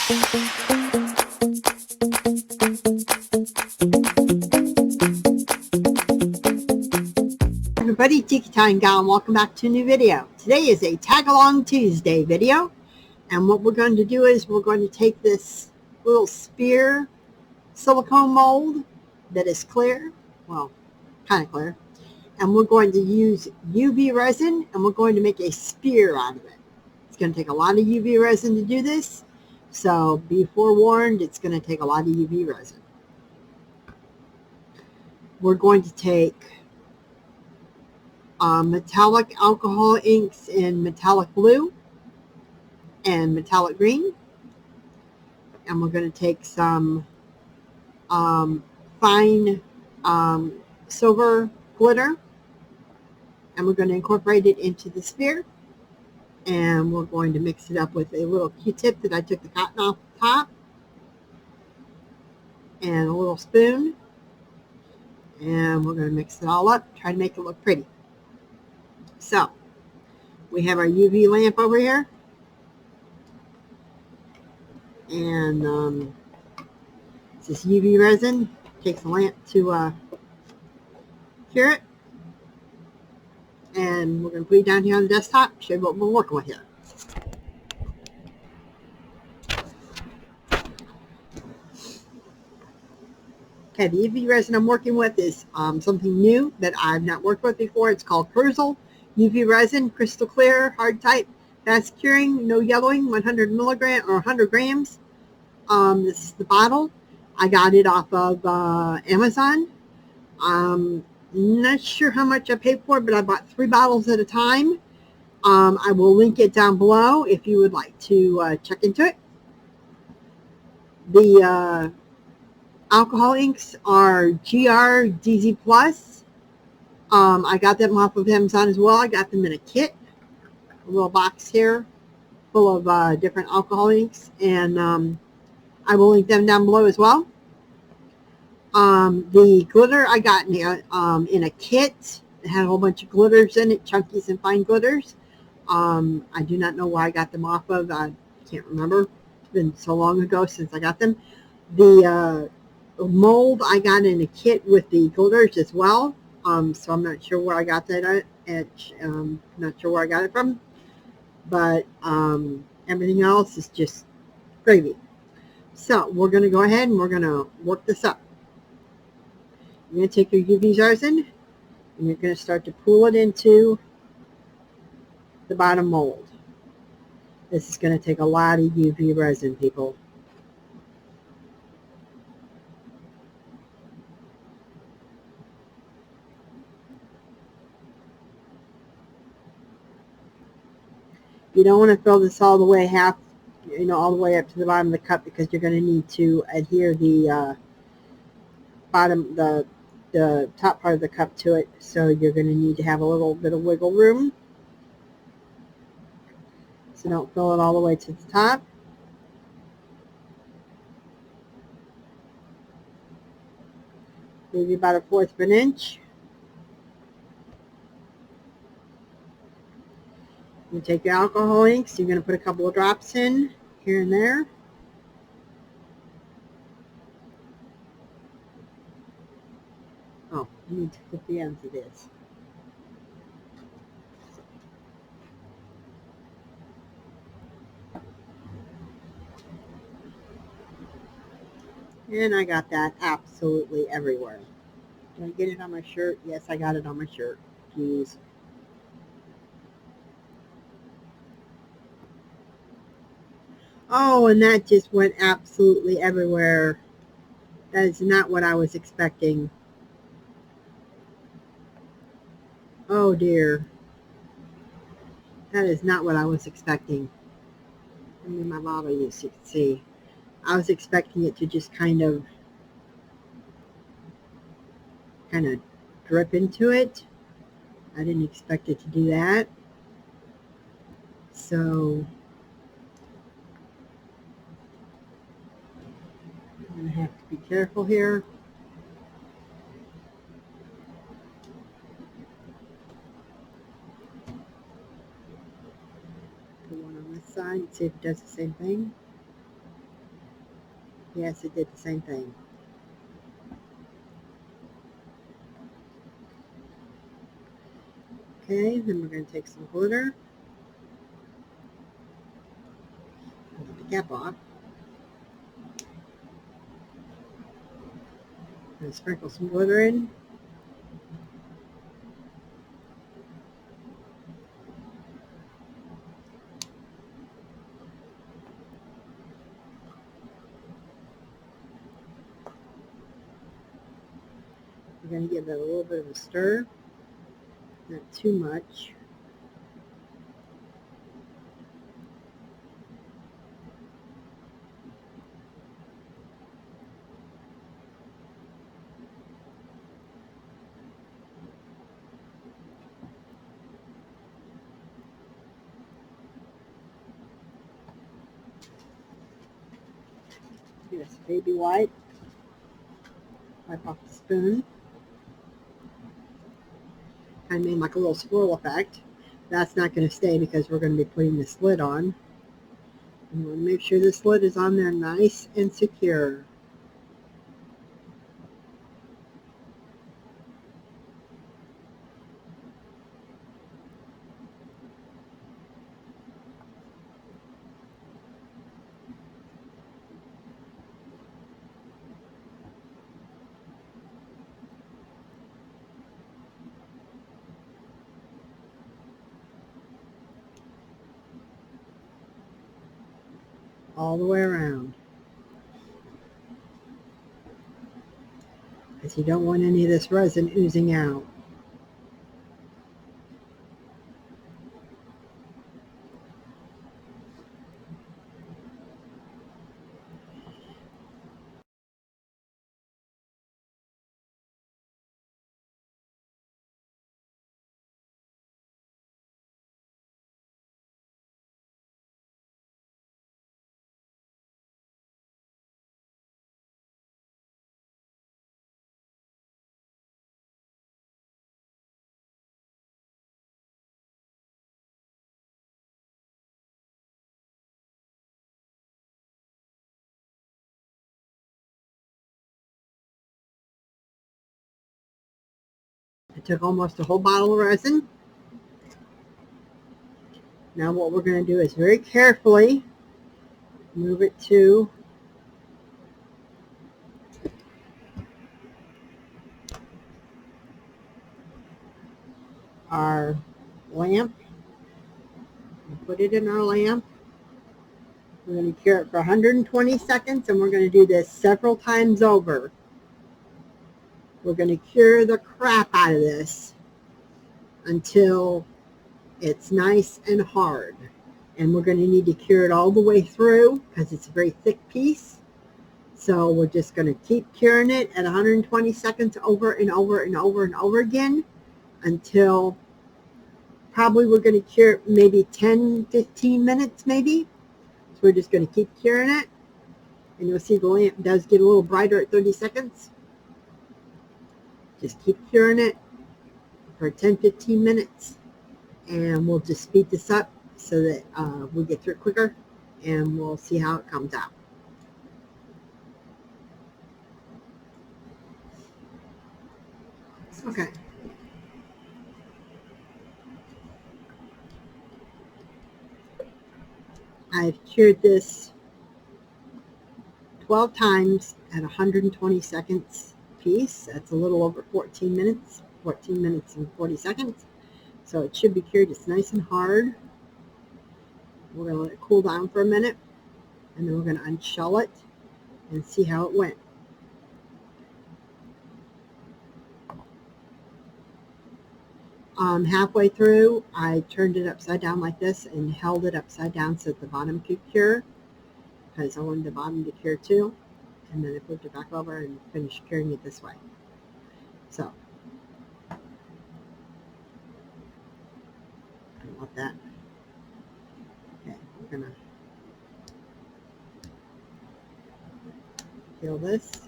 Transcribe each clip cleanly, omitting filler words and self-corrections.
Everybody, Tiki Time Gal, and welcome back to a new video. Today is a Tagalong Tuesday video, and what we're going to do is we're going to take this little spear silicone mold that is clear, well, kind of clear, and we're going to use UV resin, and we're going to make a spear out of it. It's going to take a lot of UV resin to do this, so be forewarned, it's going to take a lot of UV resin. We're going to take metallic alcohol inks in metallic blue and metallic green, and we're going to take some fine silver glitter, and we're going to incorporate it into the spear, and we're going to mix it up with a little Q-tip that I took the cotton off the top, and a little spoon, and we're going to mix it all up, try to make it look pretty. So we have our UV lamp over here, and it's this UV resin. Takes a lamp to cure it, and we're going to put it down here on the desktop, show you what we're working with here. Okay, the UV resin I'm working with is something new that I've not worked with before. It's called crstal UV resin, crystal clear, hard type, fast curing, no yellowing, 100 milligrams or 100 grams. This is the bottle. I got it off of Amazon. Not sure how much I paid for it, but I bought 3 bottles at a time. I will link it down below if you would like to check into it. The alcohol inks are GR DZ+. I got them off of Amazon as well. I got them in a kit, a little box here full of different alcohol inks, and I will link them down below as well. The glitter I got in a kit. It had a whole bunch of glitters in it, chunkies and fine glitters. I do not know where I got them off of. I can't remember. It's been so long ago since I got them. The mold I got in a kit with the glitters as well. So I'm not sure where I got that at. Not sure where I got it from. But everything else is just gravy. So we're going to go ahead and we're going to work this up. You're going to take your UV resin and you're going to start to pull it into the bottom mold. This is going to take a lot of UV resin, people. You don't want to fill this all the way all the way up to the bottom of the cup, because you're going to need to adhere the the top part of the cup to it. So you're going to need to have a little bit of wiggle room. So don't fill it all the way to the top. Maybe about 1/4 of an inch. You take your alcohol inks. You're going to put a couple of drops in here and there. Oh, you need to flip the ends of this. And I got that absolutely everywhere. Did I get it on my shirt? Yes, I got it on my shirt. Jeez. Oh, and that just went absolutely everywhere. That is not what I was expecting. Oh dear. That is not what I was expecting. Let me my bottle you so you can see. I was expecting it to just kind of drip into it. I didn't expect it to do that. So I'm going to have to be careful here. Put one on this side and see if it does the same thing. Yes, it did the same thing. Okay, then we're going to take some glitter. Get the cap off. And sprinkle some glitter in. We're going to give that a little bit of a stir. Not too much. Get a baby wipe. Wipe off the spoon. Kind of made like a little swirl effect. That's not going to stay because we're going to be putting this lid on. And we want to make sure this lid is on there nice and secure. All the way around. Because you don't want any of this resin oozing out. I took almost a whole bottle of resin. Now what we're going to do is very carefully move it to our lamp. Put it in our lamp. We're going to cure it for 120 seconds, and we're going to do this several times over. We're going to cure the crap out of this until it's nice and hard. And we're going to need to cure it all the way through because it's a very thick piece. So we're just going to keep curing it at 120 seconds over and over and over and over again until probably we're going to cure it maybe 10, 15 minutes maybe. So we're just going to keep curing it. And you'll see the lamp does get a little brighter at 30 seconds. Just keep curing it for 10, 15 minutes. And we'll just speed this up so that we get through it quicker. And we'll see how it comes out. Okay. I've cured this 12 times at 120 seconds piece. That's a little over 14 minutes and 40 seconds. So it should be cured. It's nice and hard. We're going to let it cool down for a minute, and then we're going to unshell it and see how it went. Halfway through, I turned it upside down like this and held it upside down so that the bottom could cure, because I wanted the bottom to cure too. And then I flipped it back over and finished curing it this way. So, I don't want that. Okay, we're going to peel this.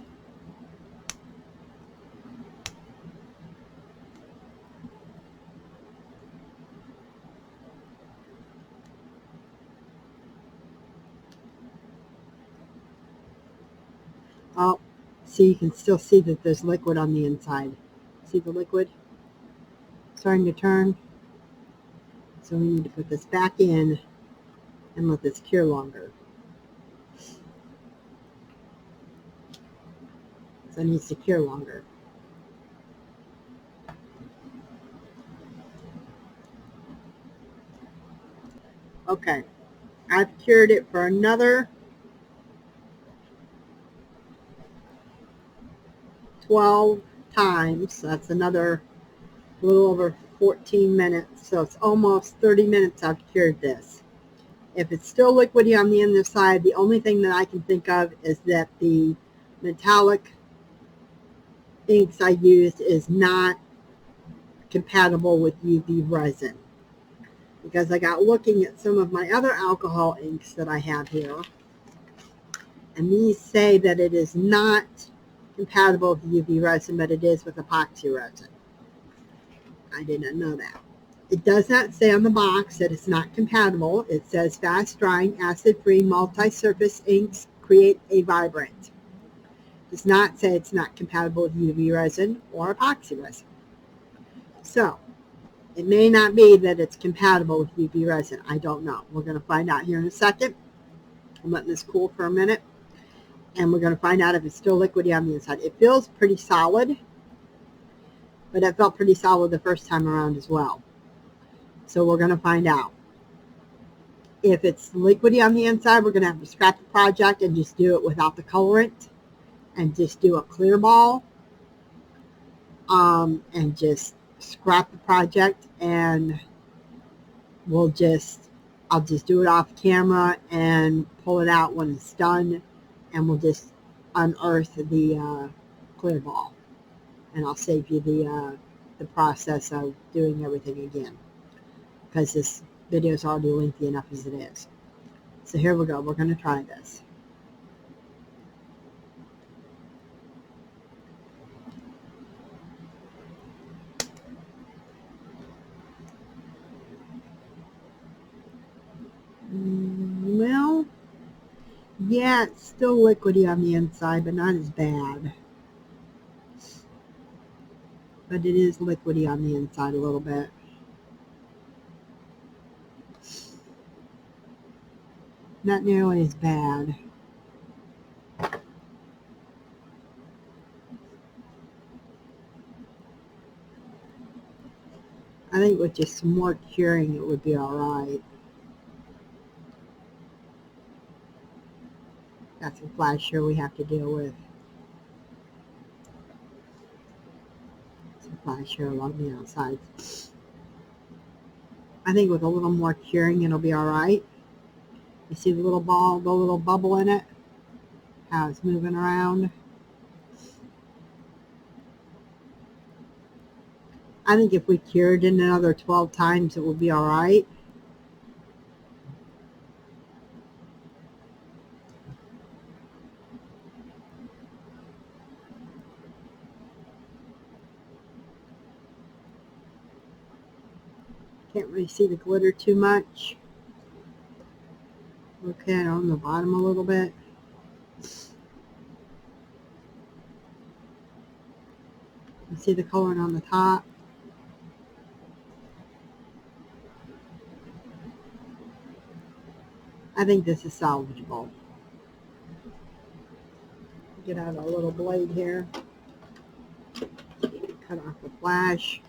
Oh, see, you can still see that there's liquid on the inside. See the liquid starting to turn? So we need to put this back in and let this cure longer. So it needs to cure longer. Okay, I've cured it for another 12 times. That's another little over 14 minutes. So it's almost 30 minutes I've cured this. If it's still liquidy on the inside, the only thing that I can think of is that the metallic inks I used is not compatible with UV resin. Because I got looking at some of my other alcohol inks that I have here, and these say that it is not compatible with UV resin, but it is with epoxy resin. I did not know that. It does not say on the box that it's not compatible. It says fast-drying, acid-free, multi-surface inks create a vibrant. It does not say it's not compatible with UV resin or epoxy resin. So, it may not be that it's compatible with UV resin. I don't know. We're going to find out here in a second. I'm letting this cool for a minute, and we're going to find out if it's still liquidy on the inside. It feels pretty solid, but it felt pretty solid the first time around as well. So we're going to find out. If it's liquidy on the inside, we're going to have to scrap the project and just do it without the colorant and just do a clear ball and just scrap the project, and I'll just do it off camera and pull it out when it's done, and we'll just unearth the clear ball, and I'll save you the process of doing everything again, because this video is already lengthy enough as it is. So here we go. We're going to try this. Well, yeah, it's still liquidy on the inside, but not as bad. But it is liquidy on the inside a little bit. Not nearly as bad. I think with just some more curing, it would be all right. Got some flash here we have to deal with. Some flash here along the outside. I think with a little more curing, it'll be all right. You see the little ball, the little bubble in it? How it's moving around. I think if we cured it another 12 times, it would be all right. Can't really see the glitter too much. Okay, on the bottom a little bit. You see the coloring on the top. I think this is salvageable. Get out a little blade here. Cut off the flash.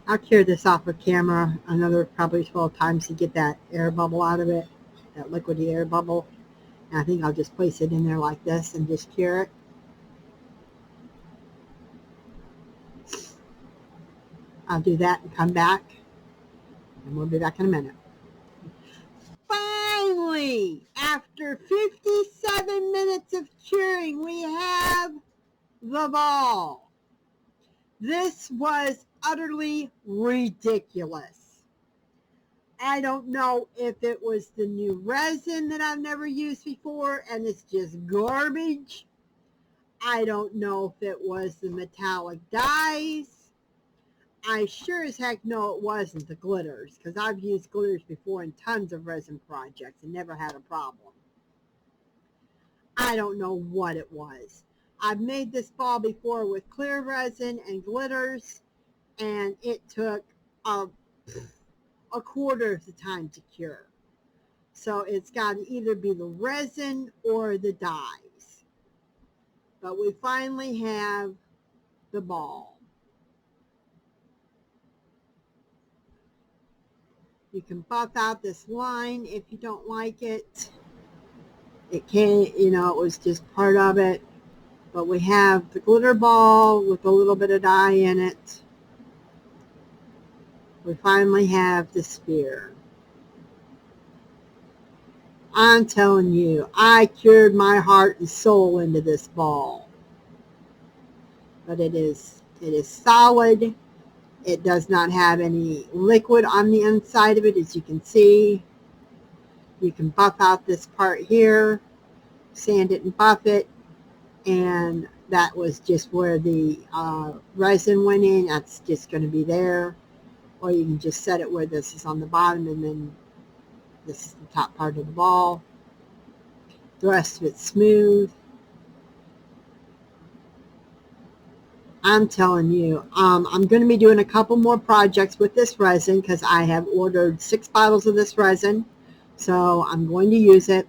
I'll cure this off of camera another probably 12 times to get that air bubble out of it, that liquidy air bubble. And I think I'll just place it in there like this and just cure it. I'll do that and come back, and we'll be back in a minute. Finally, after 57 minutes of curing, we have the ball. This was utterly ridiculous. I don't know if it was the new resin that I've never used before and it's just garbage. I don't know if it was the metallic dyes. I sure as heck know it wasn't the glitters, because I've used glitters before in tons of resin projects and never had a problem. I don't know what it was. I've made this ball before with clear resin and glitters, and it took a quarter of the time to cure. So it's got to either be the resin or the dyes. But we finally have the ball. You can buff out this line if you don't like it. It can't, it was just part of it. But we have the glitter ball with a little bit of dye in it. We finally have the sphere. I'm telling you, I cured my heart and soul into this ball. But it is solid. It does not have any liquid on the inside of it, as you can see. You can buff out this part here, sand it and buff it, and that was just where the resin went in. That's just going to be there. Or you can just set it where this is on the bottom, and then this is the top part of the ball. The rest of it's smooth. I'm telling you, I'm going to be doing a couple more projects with this resin because I have ordered 6 bottles of this resin. So I'm going to use it,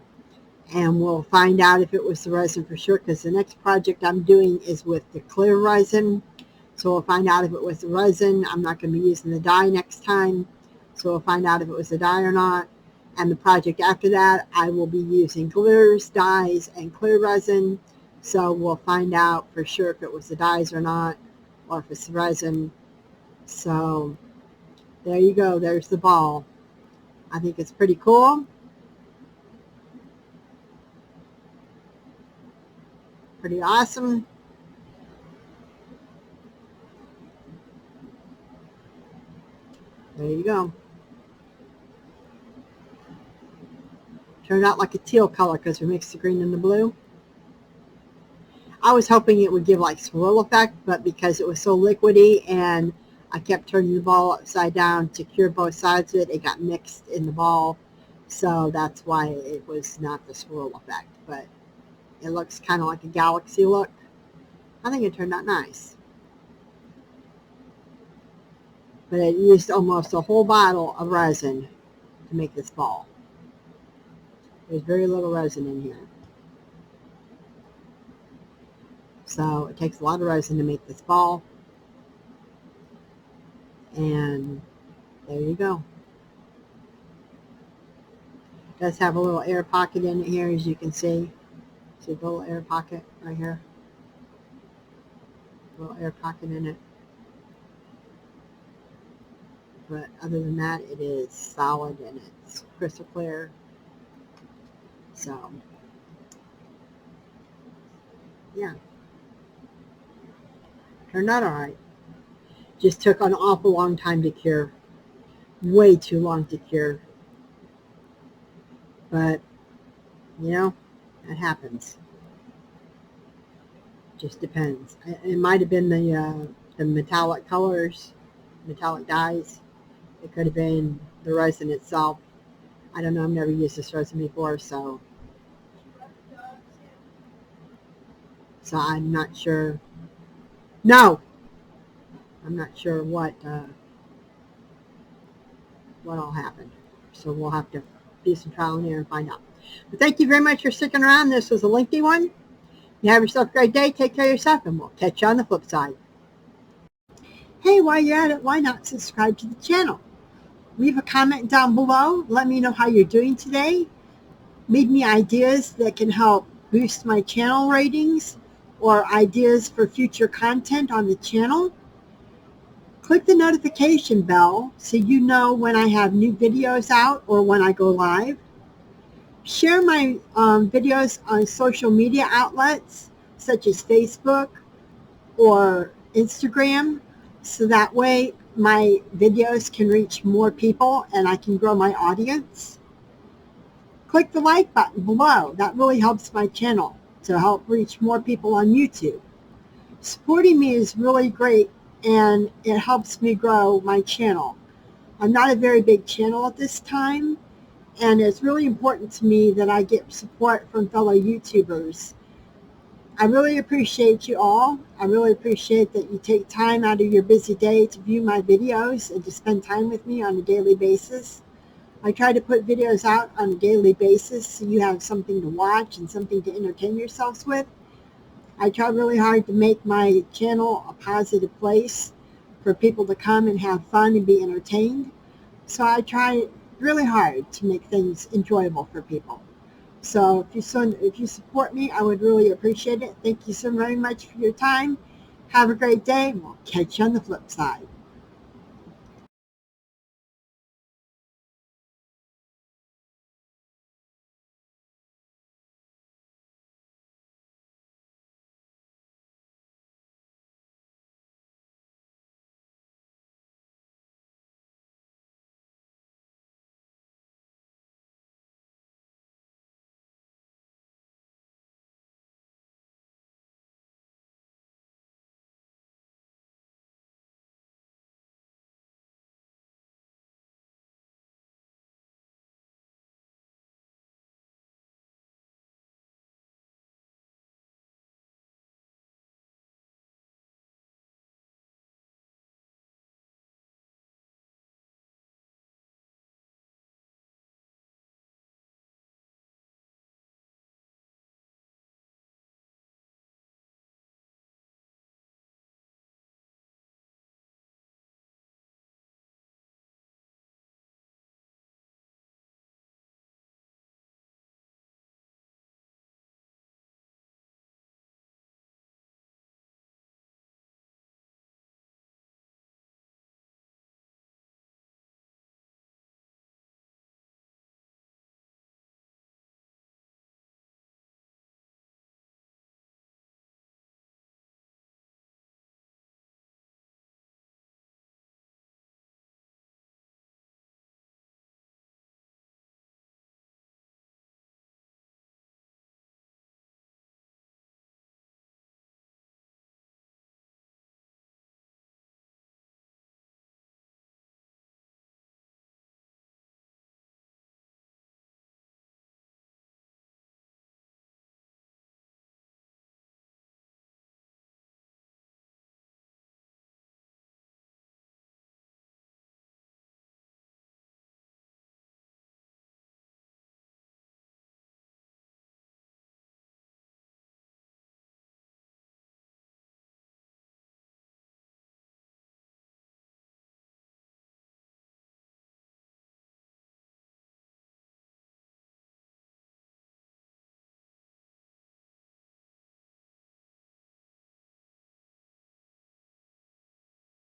and we'll find out if it was the resin for sure, because the next project I'm doing is with the clear resin. So we'll find out if it was the resin. I'm not going to be using the dye next time. So we'll find out if it was the dye or not. And the project after that, I will be using glitters, dyes, and clear resin. So we'll find out for sure if it was the dyes or not, or if it's the resin. So there you go. There's the ball. I think it's pretty cool. Pretty awesome. There you go. Turned out like a teal color because we mixed the green and the blue. I was hoping it would give like swirl effect, but because it was so liquidy and I kept turning the ball upside down to cure both sides of it, it got mixed in the ball. So that's why it was not the swirl effect, but it looks kind of like a galaxy look. I think it turned out nice. But it used almost a whole bottle of resin to make this ball. There's very little resin in here. So it takes a lot of resin to make this ball. And there you go. It does have a little air pocket in it here, as you can see. See the little air pocket right here? A little air pocket in it. But other than that, it is solid and it's crystal clear. So, yeah. Turned out all right. Just took an awful long time to cure. Way too long to cure. But, it happens. Just depends. It might have been the metallic colors, metallic dyes. It could have been the resin itself. I don't know. I've never used this resin before, so I'm not sure. No, I'm not sure what all happened. So we'll have to do some trial and error and find out. But thank you very much for sticking around. This was a lengthy one. You have yourself a great day. Take care of yourself, and we'll catch you on the flip side. Hey, while you're at it, why not subscribe to the channel? Leave a comment down below. Let me know how you're doing today. Leave me ideas that can help boost my channel ratings or ideas for future content on the channel. Click the notification bell so you know when I have new videos out or when I go live. Share my videos on social media outlets such as Facebook or Instagram, so that way my videos can reach more people and I can grow my audience. Click the like button below. That really helps my channel to help reach more people on YouTube. Supporting me is really great and it helps me grow my channel. I'm not a very big channel at this time, and it's really important to me that I get support from fellow YouTubers. I really appreciate you all. I really appreciate that you take time out of your busy day to view my videos and to spend time with me on a daily basis. I try to put videos out on a daily basis so you have something to watch and something to entertain yourselves with. I try really hard to make my channel a positive place for people to come and have fun and be entertained. So I try really hard to make things enjoyable for people. So if you support me, I would really appreciate it. Thank you so very much for your time. Have a great day, and we'll catch you on the flip side.